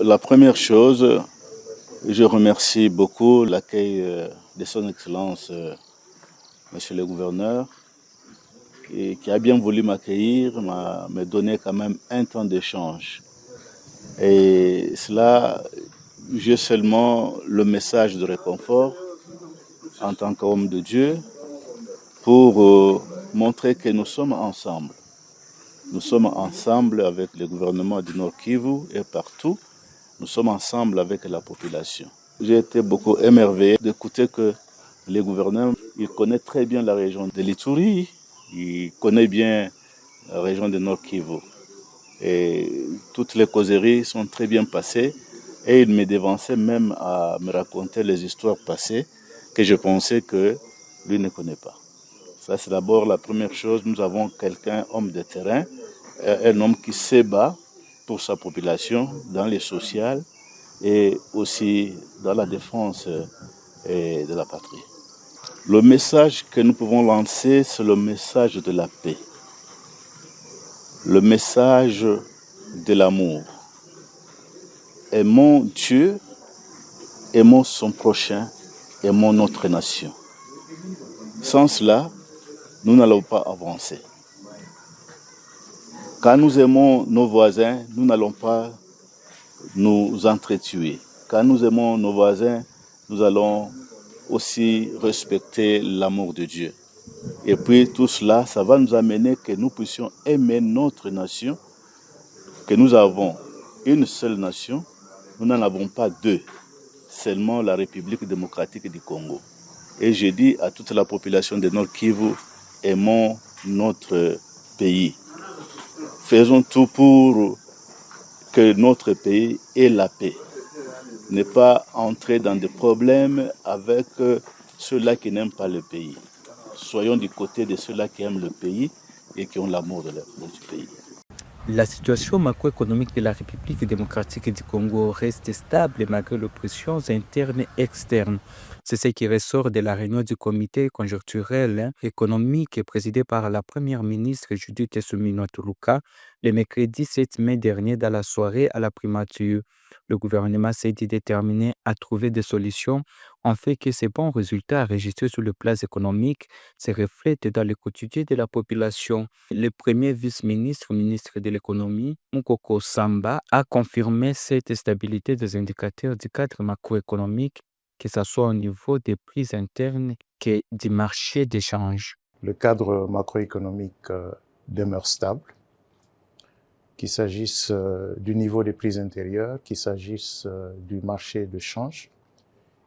La première chose, je remercie beaucoup l'accueil de son Excellence, Monsieur le Gouverneur, qui a bien voulu m'accueillir, me donner quand même un temps d'échange. Et cela, j'ai seulement le message de réconfort en tant qu'homme de Dieu pour montrer que nous sommes ensemble. Nous sommes ensemble avec le gouvernement du Nord Kivu et partout. Nous sommes ensemble avec la population. J'ai été beaucoup émerveillé d'écouter que le gouverneur, il connaît très bien la région de l'Ituri, il connaît bien la région du Nord Kivu. Et toutes les causeries sont très bien passées et il me devançait même à me raconter les histoires passées que je pensais que lui ne connaît pas. Ça, c'est d'abord la première chose. Nous avons quelqu'un, homme de terrain, un homme qui se bat pour sa population dans les sociales et aussi dans la défense de la patrie. Le message que nous pouvons lancer, c'est le message de la paix, le message de l'amour. Aimons Dieu, aimons son prochain, aimons notre nation. Sans cela, nous n'allons pas avancer. Quand nous aimons nos voisins, nous n'allons pas nous entretuer. Quand nous aimons nos voisins, nous allons aussi respecter l'amour de Dieu. Et puis tout cela, ça va nous amener que nous puissions aimer notre nation, que nous avons une seule nation, nous n'en avons pas deux, seulement la République démocratique du Congo. Et je dis à toute la population de Nord Kivu, aimons notre pays. Faisons tout pour que notre pays ait la paix. Ne pas entrer dans des problèmes avec ceux-là qui n'aiment pas le pays. Soyons du côté de ceux-là qui aiment le pays et qui ont l'amour de notre pays. La situation macroéconomique de la République démocratique du Congo reste stable malgré les pressions internes et externes. C'est ce qui ressort de la réunion du comité conjoncturel économique présidé par la première ministre Judith Suminwa Tuluka le mercredi 7 mai dernier dans la soirée à la primature. Le gouvernement s'est dit déterminé à trouver des solutions en fait que ces bons résultats enregistrés sur le plan économique se reflètent dans le quotidien de la population. Le premier vice-ministre, ministre de l'économie, Mukoko Samba, a confirmé cette stabilité des indicateurs du cadre macroéconomique, que ce soit au niveau des prix internes que du marché d'échange. Le cadre macroéconomique demeure stable, qu'il s'agisse du niveau des prix intérieurs, qu'il s'agisse du marché de change,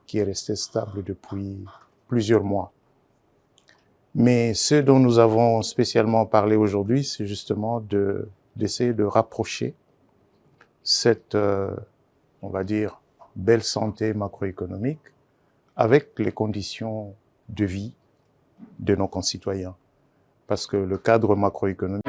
qui est resté stable depuis plusieurs mois. Mais ce dont nous avons spécialement parlé aujourd'hui, c'est justement d'essayer de rapprocher cette, on va dire, belle santé macroéconomique avec les conditions de vie de nos concitoyens. Parce que le cadre macroéconomique